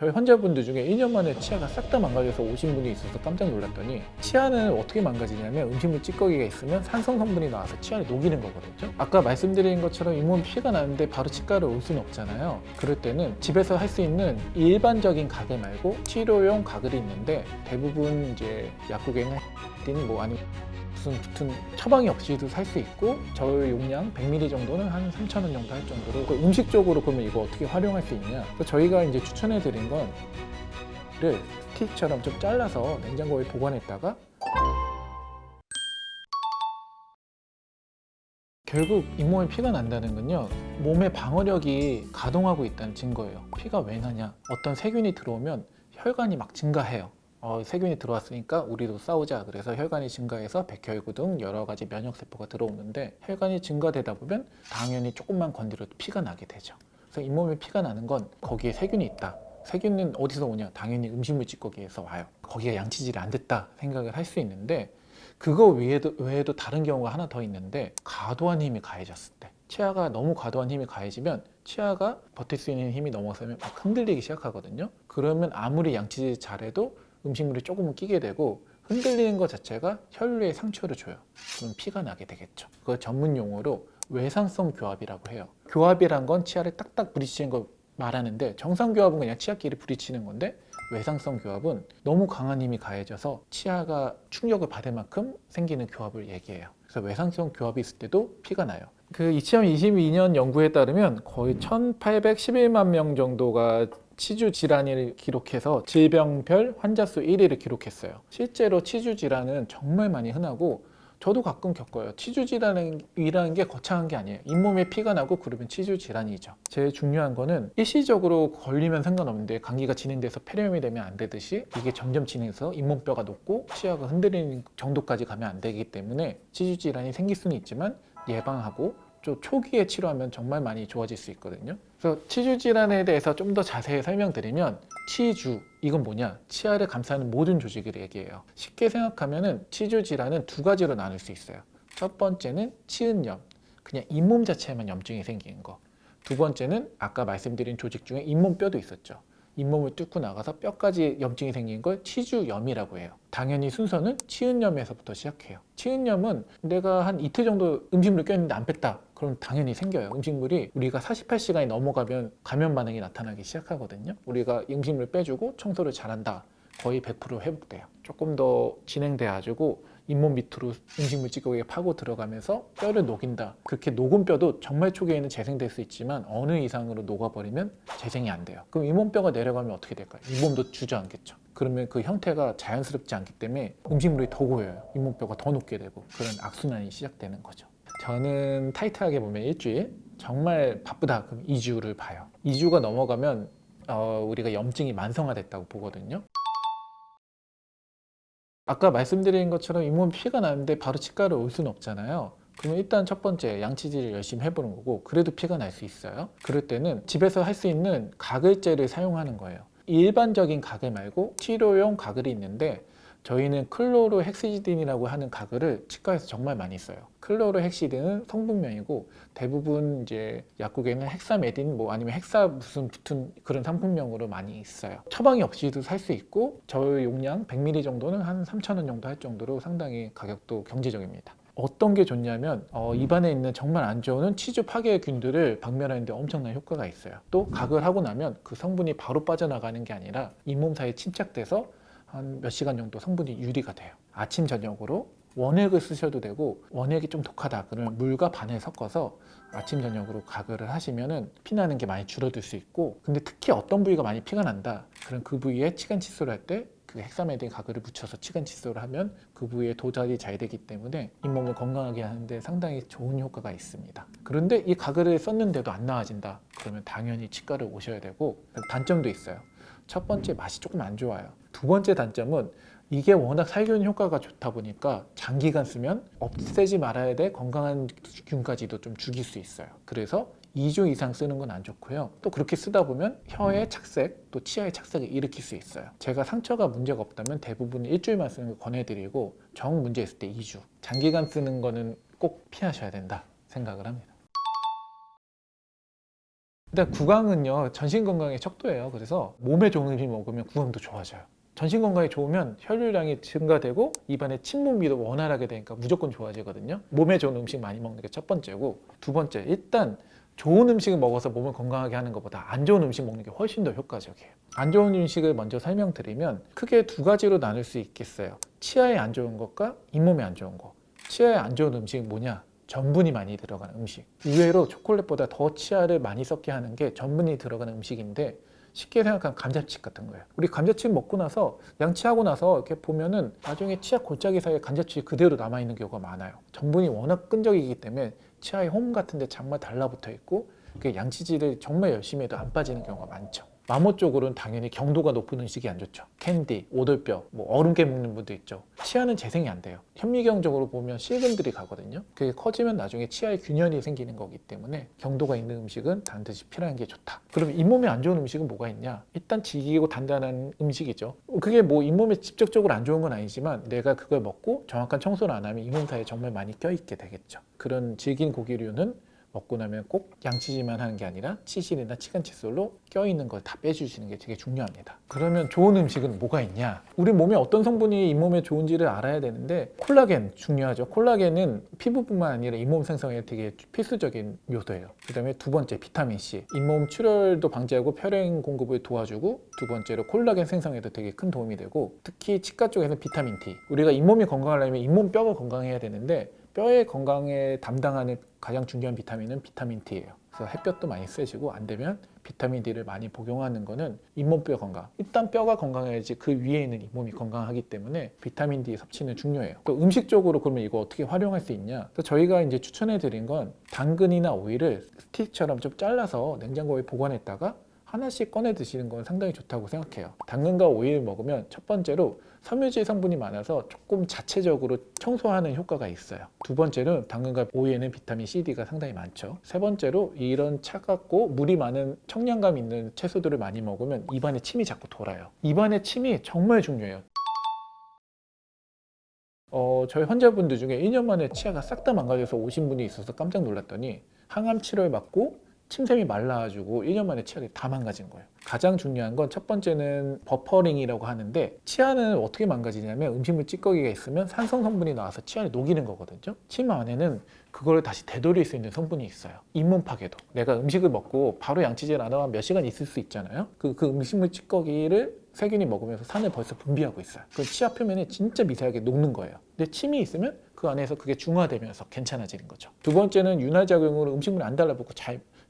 저희 환자분들 중에 1년 만에 치아가 싹 다 망가져서 오신 분이 있어서 깜짝 놀랐더니, 치아는 어떻게 망가지냐면 음식물 찌꺼기가 있으면 산성 성분이 나와서 치아를 녹이는 거거든요. 아까 말씀드린 것처럼 잇몸 피가 나는데 바로 치과를 올 수는 없잖아요. 그럴 때는 집에서 할 수 있는 일반적인 가글 말고 치료용 가글이 있는데, 대부분 이제 약국에는 뭐 아니면 무슨 붙은 처방이 없이도 살 수 있고, 저희 용량 100ml 정도는 한 3,000원 정도 할 정도로. 그 음식적으로 그러면 이거 어떻게 활용할 수 있냐, 그래서 저희가 이제 추천해 드린 건 스틱처럼 좀 잘라서 냉장고에 보관했다가, 결국 잇몸에 피가 난다는 건요, 몸의 방어력이 가동하고 있다는 증거예요. 피가 왜 나냐, 어떤 세균이 들어오면 혈관이 막 증가해요. 세균이 들어왔으니까 우리도 싸우자, 그래서 혈관이 증가해서 백혈구 등 여러 가지 면역세포가 들어오는데, 혈관이 증가되다 보면 당연히 조금만 건드려도 피가 나게 되죠. 그래서 잇몸에 피가 나는 건 거기에 세균이 있다. 세균은 어디서 오냐, 당연히 음식물 찌꺼기에서 와요. 거기가 양치질이 안 됐다 생각을 할 수 있는데, 그거 외에도 다른 경우가 하나 더 있는데, 과도한 힘이 가해졌을 때, 치아가 너무 과도한 힘이 가해지면 치아가 버틸 수 있는 힘이 넘어서면 막 흔들리기 시작하거든요. 그러면 아무리 양치질 잘해도 음식물이 조금은 끼게 되고, 흔들리는 것 자체가 혈류에 상처를 줘요. 그럼 피가 나게 되겠죠. 그걸 전문 용어로 외상성 교합이라고 해요. 교합이란 건 치아를 딱딱 부딪히는 거 말하는데, 정상 교합은 그냥 치아끼리 부딪히는 건데, 외상성 교합은 너무 강한 힘이 가해져서 치아가 충격을 받을 만큼 생기는 교합을 얘기해요. 그래서 외상성 교합이 있을 때도 피가 나요. 그 2022년 연구에 따르면 거의 1811만 명 정도가 치주 질환을 기록해서 질병별 환자 수 1위를 기록했어요. 실제로 치주 질환은 정말 많이 흔하고, 저도 가끔 겪어요. 치주 질환이라는 게 거창한 게 아니에요. 잇몸에 피가 나고 그러면 치주 질환이죠. 제일 중요한 거는 일시적으로 걸리면 상관없는데, 감기가 진행돼서 폐렴이 되면 안 되듯이 이게 점점 진행해서 잇몸뼈가 녹고 치아가 흔들리는 정도까지 가면 안 되기 때문에, 치주 질환이 생길 수는 있지만 예방하고 좀 초기에 치료하면 정말 많이 좋아질 수 있거든요. 그래서 치주 질환에 대해서 좀 더 자세히 설명드리면, 치주, 이건 뭐냐? 치아를 감싸는 모든 조직을 얘기해요. 쉽게 생각하면은 치주 질환은 두 가지로 나눌 수 있어요. 첫 번째는 치은염, 그냥 잇몸 자체에만 염증이 생기는 거. 두 번째는 아까 말씀드린 조직 중에 잇몸뼈도 있었죠. 잇몸을 뚫고 나가서 뼈까지 염증이 생긴 걸 치주염이라고 해요. 당연히 순서는 치은염에서부터 시작해요. 치은염은 내가 한 이틀 정도 음식물을 꼈는데 안 뺐다, 그럼 당연히 생겨요. 음식물이 우리가 48시간이 넘어가면 감염 반응이 나타나기 시작하거든요. 우리가 음식물 빼주고 청소를 잘한다, 거의 100% 회복돼요. 조금 더 진행돼가지고 잇몸 밑으로 음식물 찌꺼기가 파고 들어가면서 뼈를 녹인다. 그렇게 녹은 뼈도 정말 초기에는 재생될 수 있지만 어느 이상으로 녹아버리면 재생이 안 돼요. 그럼 잇몸뼈가 내려가면 어떻게 될까요? 잇몸도 주저앉겠죠. 그러면 그 형태가 자연스럽지 않기 때문에 음식물이 더 고여요. 잇몸뼈가 더 녹게 되고, 그런 악순환이 시작되는 거죠. 저는 타이트하게 보면 일주일, 정말 바쁘다 그럼 2주를 봐요. 2주가 넘어가면 우리가 염증이 만성화됐다고 보거든요. 아까 말씀드린 것처럼 잇몸 피가 나는데 바로 치과를 올 수는 없잖아요. 그러면 일단 첫 번째, 양치질을 열심히 해보는 거고, 그래도 피가 날 수 있어요. 그럴 때는 집에서 할 수 있는 가글제를 사용하는 거예요. 일반적인 가글 말고 치료용 가글이 있는데, 저희는 클로로헥시딘이라고 하는 가글을 치과에서 정말 많이 써요. 클로로헥시딘은 성분명이고, 대부분 이제 약국에는 헥사메딘 뭐 아니면 헥사 무슨 붙은 그런 상품명으로 많이 있어요. 처방이 없이도 살 수 있고, 저희 용량 100ml 정도는 한 3,000원 정도 할 정도로 상당히 가격도 경제적입니다. 어떤 게 좋냐면, 입안에 있는 정말 안 좋은 치주 파괴균들을 박멸하는 데 엄청난 효과가 있어요. 또 가글 하고 나면 그 성분이 바로 빠져나가는 게 아니라 잇몸 사이에 침착돼서 한 몇 시간 정도 성분이 유리가 돼요. 아침 저녁으로 원액을 쓰셔도 되고, 원액이 좀 독하다 그러면 물과 바늘 섞어서 아침 저녁으로 가글을 하시면은 피나는 게 많이 줄어들 수 있고, 근데 특히 어떤 부위가 많이 피가 난다, 그럼 그 부위에 치간 칫솔을 할 때 그 헥사메딘 가글을 묻혀서 치간 칫솔을 하면 그 부위에 도달이 잘 되기 때문에 잇몸을 건강하게 하는데 상당히 좋은 효과가 있습니다. 그런데 이 가글을 썼는데도 안 나아진다, 그러면 당연히 치과를 오셔야 되고, 단점도 있어요. 첫 번째, 맛이 조금 안 좋아요. 두 번째 단점은, 이게 워낙 살균 효과가 좋다 보니까 장기간 쓰면 없애지 말아야 될 건강한 균까지도 좀 죽일 수 있어요. 그래서 2주 이상 쓰는 건 안 좋고요. 또 그렇게 쓰다 보면 혀의 착색, 또 치아의 착색을 일으킬 수 있어요. 제가 상처가 문제가 없다면 대부분 일주일만 쓰는 걸 권해드리고, 정 문제 있을 때 2주, 장기간 쓰는 거는 꼭 피하셔야 된다 생각을 합니다. 일단 구강은요 전신 건강의 척도예요. 그래서 몸에 좋은 음식 먹으면 구강도 좋아져요. 전신 건강이 좋으면 혈류량이 증가되고 입안의 침 분비도 원활하게 되니까 무조건 좋아지거든요. 몸에 좋은 음식 많이 먹는 게 첫 번째고, 두 번째, 일단 좋은 음식을 먹어서 몸을 건강하게 하는 것보다 안 좋은 음식 먹는 게 훨씬 더 효과적이에요. 안 좋은 음식을 먼저 설명드리면 크게 두 가지로 나눌 수 있겠어요. 치아에 안 좋은 것과 잇몸에 안 좋은 것. 치아에 안 좋은 음식이 뭐냐? 전분이 많이 들어가는 음식. 의외로 초콜릿보다 더 치아를 많이 썩게 하는 게 전분이 들어가는 음식인데, 쉽게 생각하면 감자칩 같은 거예요. 우리 감자칩 먹고 나서 양치하고 나서 이렇게 보면은 나중에 치아 골짜기 사이에 감자칩이 그대로 남아있는 경우가 많아요. 전분이 워낙 끈적이기 때문에 치아의 홈 같은 데 정말 달라붙어 있고, 그 양치질을 정말 열심히 해도 안 빠지는 경우가 많죠. 마모 쪽으로는 당연히 경도가 높은 음식이 안 좋죠. 캔디, 오돌뼈, 뭐 얼음깨 먹는 분도 있죠. 치아는 재생이 안 돼요. 현미경적으로 보면 실금들이 가거든요. 그게 커지면 나중에 치아에 균열이 생기는 거기 때문에 경도가 있는 음식은 반드시 피하는 게 좋다. 그러면 잇몸에 안 좋은 음식은 뭐가 있냐? 일단 질기고 단단한 음식이죠. 그게 뭐 잇몸에 직접적으로 안 좋은 건 아니지만 내가 그걸 먹고 정확한 청소를 안 하면 잇몸 사이에 정말 많이 껴있게 되겠죠. 그런 질긴 고기류는 먹고 나면 꼭 양치질만 하는 게 아니라 치실이나 치간 칫솔로 껴있는 걸 다 빼주시는 게 되게 중요합니다. 그러면 좋은 음식은 뭐가 있냐? 우리 몸에 어떤 성분이 잇몸에 좋은지를 알아야 되는데, 콜라겐 중요하죠. 콜라겐은 피부뿐만 아니라 잇몸 생성에 되게 필수적인 요소예요. 그 다음에 두 번째, 비타민C. 잇몸 출혈도 방지하고 혈액 공급을 도와주고, 두 번째로 콜라겐 생성에도 되게 큰 도움이 되고, 특히 치과 쪽에서는 비타민 D. 우리가 잇몸이 건강하려면 잇몸 뼈가 건강해야 되는데, 뼈의 건강에 담당하는 가장 중요한 비타민은 비타민 D예요. 그래서 햇볕도 많이 쐬시고, 안 되면 비타민 D를 많이 복용하는 거는 잇몸뼈 건강. 일단 뼈가 건강해야지 그 위에 있는 잇몸이 건강하기 때문에 비타민 D 섭취는 중요해요. 또 음식적으로 그러면 이거 어떻게 활용할 수 있냐? 그래서 저희가 이제 추천해 드린 건 당근이나 오이를 스틱처럼 좀 잘라서 냉장고에 보관했다가 하나씩 꺼내 드시는 건 상당히 좋다고 생각해요. 당근과 오이를 먹으면 첫 번째로 섬유질 성분이 많아서 조금 자체적으로 청소하는 효과가 있어요. 두 번째는 당근과 오이에는 비타민 C, D가 상당히 많죠. 세 번째로 이런 차갑고 물이 많은 청량감 있는 채소들을 많이 먹으면 입안에 침이 자꾸 돌아요. 입안에 침이 정말 중요해요. 저희 환자분들 중에 1년 만에 치아가 싹 다 망가져서 오신 분이 있어서 깜짝 놀랐더니 항암 치료를 받고 침샘이 말라가지고 1년 만에 치아가 다 망가진 거예요. 가장 중요한 건 첫 번째는 버퍼링이라고 하는데, 치아는 어떻게 망가지냐면 음식물 찌꺼기가 있으면 산성 성분이 나와서 치아를 녹이는 거거든요. 침 안에는 그걸 다시 되돌릴 수 있는 성분이 있어요. 잇몸 파괴도. 내가 음식을 먹고 바로 양치질 안 하면 몇 시간 있을 수 있잖아요. 그 음식물 찌꺼기를 세균이 먹으면서 산을 벌써 분비하고 있어요. 그 치아 표면이 진짜 미세하게 녹는 거예요. 근데 침이 있으면 그 안에서 그게 중화되면서 괜찮아지는 거죠. 두 번째는 윤활작용으로 음식물이 안 달라붙고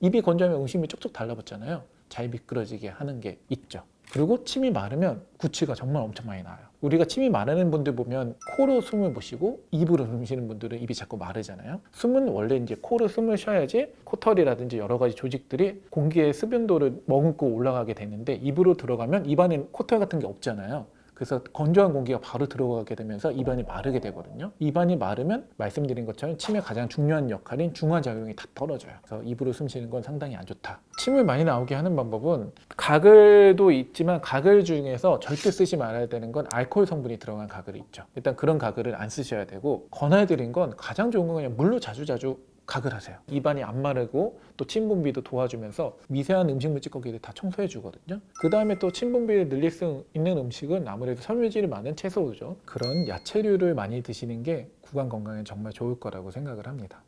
입이 건조하면 음식물이 쪽쪽 달라붙잖아요. 잘 미끄러지게 하는 게 있죠. 그리고 침이 마르면 구취가 정말 엄청 많이 나요. 우리가 침이 마르는 분들 보면 코로 숨을 못 쉬고 입으로 숨 쉬는 분들은 입이 자꾸 마르잖아요. 숨은 원래 이제 코로 숨을 쉬어야지 코털이라든지 여러 가지 조직들이 공기의 수분도를 머금고 올라가게 되는데, 입으로 들어가면 입안에 코털 같은 게 없잖아요. 그래서 건조한 공기가 바로 들어가게 되면서 입안이 마르게 되거든요. 입안이 마르면 말씀드린 것처럼 침의 가장 중요한 역할인 중화작용이 다 떨어져요. 그래서 입으로 숨 쉬는 건 상당히 안 좋다. 침을 많이 나오게 하는 방법은 가글도 있지만, 가글 중에서 절대 쓰지 말아야 되는 건 알코올 성분이 들어간 가글이 있죠. 일단 그런 가글을 안 쓰셔야 되고, 권해드린 건 가장 좋은 건 그냥 물로 자주자주 가글하세요. 입안이 안 마르고 또 침 분비도 도와주면서 미세한 음식물 찌꺼기를 다 청소해 주거든요. 그 다음에 또 침 분비를 늘릴 수 있는 음식은 아무래도 섬유질이 많은 채소죠. 그런 야채류를 많이 드시는 게 구강 건강에 정말 좋을 거라고 생각을 합니다.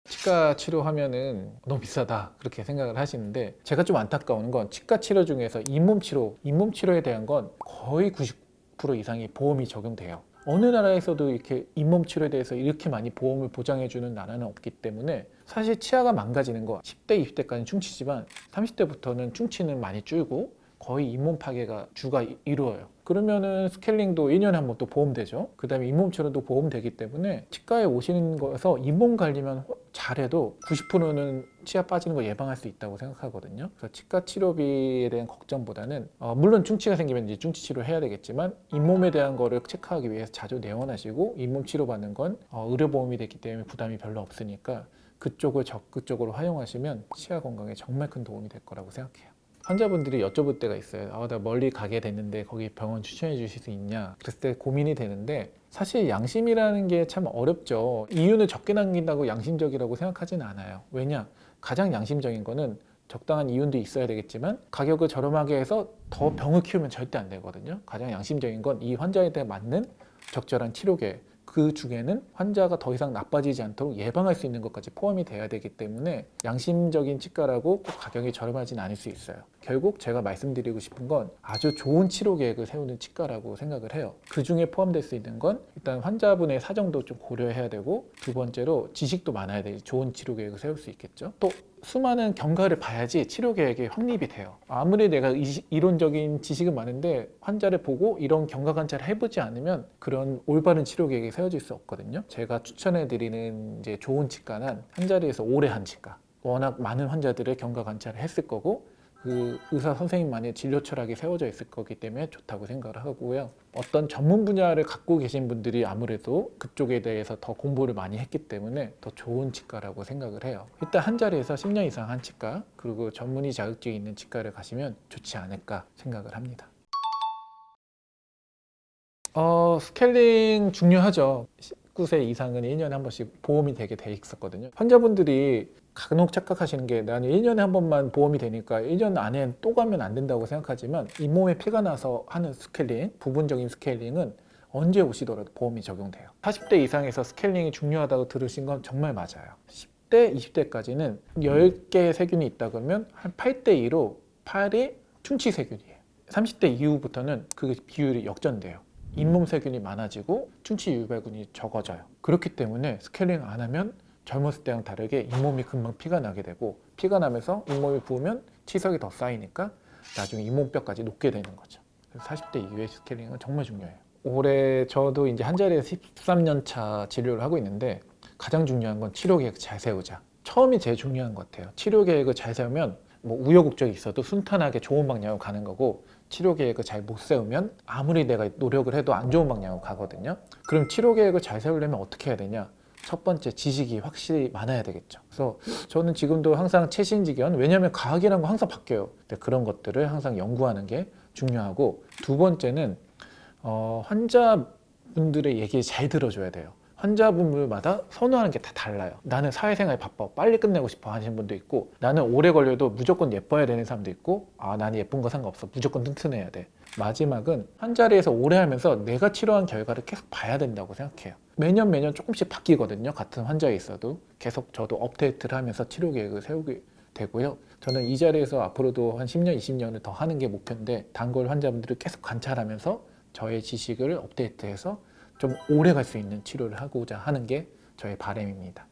치과 치료하면은 너무 비싸다 그렇게 생각을 하시는데, 제가 좀 안타까운 건 치과 치료 중에서 잇몸 치료에 대한 건 거의 90% 이상이 보험이 적용돼요. 어느 나라에서도 이렇게 잇몸 치료에 대해서 이렇게 많이 보험을 보장해주는 나라는 없기 때문에, 사실 치아가 망가지는 거 10대, 20대까지는 충치지만 30대부터는 충치는 많이 줄고 거의 잇몸 파괴가 주가 이루어요. 그러면은 스케일링도 1년에 한 번 또 보험되죠. 그 다음에 잇몸 치료도 보험되기 때문에 치과에 오시는 거에서 잇몸 관리만 잘해도 90%는 치아 빠지는 걸 예방할 수 있다고 생각하거든요. 그래서 치과 치료비에 대한 걱정보다는 물론 충치가 생기면 이제 충치 치료 해야 되겠지만, 잇몸에 대한 거를 체크하기 위해서 자주 내원하시고, 잇몸 치료 받는 건 의료보험이 됐기 때문에 부담이 별로 없으니까 그쪽을 적극적으로 활용하시면 치아 건강에 정말 큰 도움이 될 거라고 생각해요. 환자분들이 여쭤볼 때가 있어요. 나 멀리 가게 됐는데 거기 병원 추천해 주실 수 있냐? 그랬을 때 고민이 되는데, 사실 양심이라는 게 참 어렵죠. 이윤을 적게 남긴다고 양심적이라고 생각하지는 않아요. 왜냐? 가장 양심적인 거는 적당한 이윤도 있어야 되겠지만 가격을 저렴하게 해서 더 병을 키우면 절대 안 되거든요. 가장 양심적인 건 이 환자에 대해 맞는 적절한 치료 계획, 그 중에는 환자가 더 이상 나빠지지 않도록 예방할 수 있는 것까지 포함이 돼야 되기 때문에 양심적인 치과라고 꼭 가격이 저렴하지는 않을 수 있어요. 결국 제가 말씀드리고 싶은 건 아주 좋은 치료 계획을 세우는 치과라고 생각을 해요. 그 중에 포함될 수 있는 건 일단 환자분의 사정도 좀 고려해야 되고, 두 번째로 지식도 많아야 되지 좋은 치료 계획을 세울 수 있겠죠. 또 수많은 경과를 봐야지 치료 계획이 확립이 돼요. 아무리 내가 이론적인 지식은 많은데 환자를 보고 이런 경과 관찰을 해보지 않으면 그런 올바른 치료 계획이 세워질 수 없거든요. 제가 추천해 드리는 이제 좋은 치과는 한 자리에서 오래 한 치과, 워낙 많은 환자들의 경과 관찰을 했을 거고 그 의사 선생님만의 진료 철학이 세워져 있을 거기 때문에 좋다고 생각을 하고요. 어떤 전문 분야를 갖고 계신 분들이 아무래도 그쪽에 대해서 더 공부를 많이 했기 때문에 더 좋은 치과라고 생각을 해요. 일단 한 자리에서 10년 이상 한 치과, 그리고 전문의 자격증이 있는 치과를 가시면 좋지 않을까 생각을 합니다. 스케일링 중요하죠. 19세 이상은 1년에 한 번씩 보험이 되게 돼 있었거든요. 환자분들이 간혹 착각하시는 게, 나는 1년에 한 번만 보험이 되니까 1년 안에 또 가면 안 된다고 생각하지만, 잇몸에 피가 나서 하는 스케일링, 부분적인 스케일링은 언제 오시더라도 보험이 적용돼요. 40대 이상에서 스케일링이 중요하다고 들으신 건 정말 맞아요. 10대, 20대까지는 10개의 세균이 있다 그러면 한 8대 2로 8이 충치 세균이에요. 30대 이후부터는 그 비율이 역전돼요. 잇몸 세균이 많아지고 충치 유발균이 적어져요. 그렇기 때문에 스케일링 안 하면 젊었을 때랑 다르게 잇몸이 금방 피가 나게 되고, 피가 나면서 잇몸이 부으면 치석이 더 쌓이니까 나중에 잇몸뼈까지 녹게 되는 거죠. 그래서 40대 이후의 스케일링은 정말 중요해요. 올해 저도 이제 한 자리에서 13년 차 치료를 하고 있는데, 가장 중요한 건 치료 계획 잘 세우자. 처음이 제일 중요한 것 같아요. 치료 계획을 잘 세우면 뭐 우여곡절이 있어도 순탄하게 좋은 방향으로 가는 거고, 치료 계획을 잘 못 세우면 아무리 내가 노력을 해도 안 좋은 방향으로 가거든요. 그럼 치료 계획을 잘 세우려면 어떻게 해야 되냐? 첫 번째, 지식이 확실히 많아야 되겠죠. 그래서 저는 지금도 항상 최신지견, 왜냐하면 과학이라는 거 항상 바뀌어요. 근데 그런 것들을 항상 연구하는 게 중요하고, 두 번째는 환자분들의 얘기 잘 들어줘야 돼요. 환자분들마다 선호하는 게 다 달라요. 나는 사회생활 바빠, 빨리 끝내고 싶어 하시는 분도 있고, 나는 오래 걸려도 무조건 예뻐야 되는 사람도 있고, 나는 예쁜 거 상관없어, 무조건 튼튼해야 돼. 마지막은 한 자리에서 오래 하면서 내가 치료한 결과를 계속 봐야 된다고 생각해요. 매년 조금씩 바뀌거든요. 같은 환자에 있어도 계속 저도 업데이트를 하면서 치료 계획을 세우게 되고요. 저는 이 자리에서 앞으로도 한 10년, 20년을 더 하는 게 목표인데, 단골 환자분들을 계속 관찰하면서 저의 지식을 업데이트해서 좀 오래 갈 수 있는 치료를 하고자 하는 게 저의 바람입니다.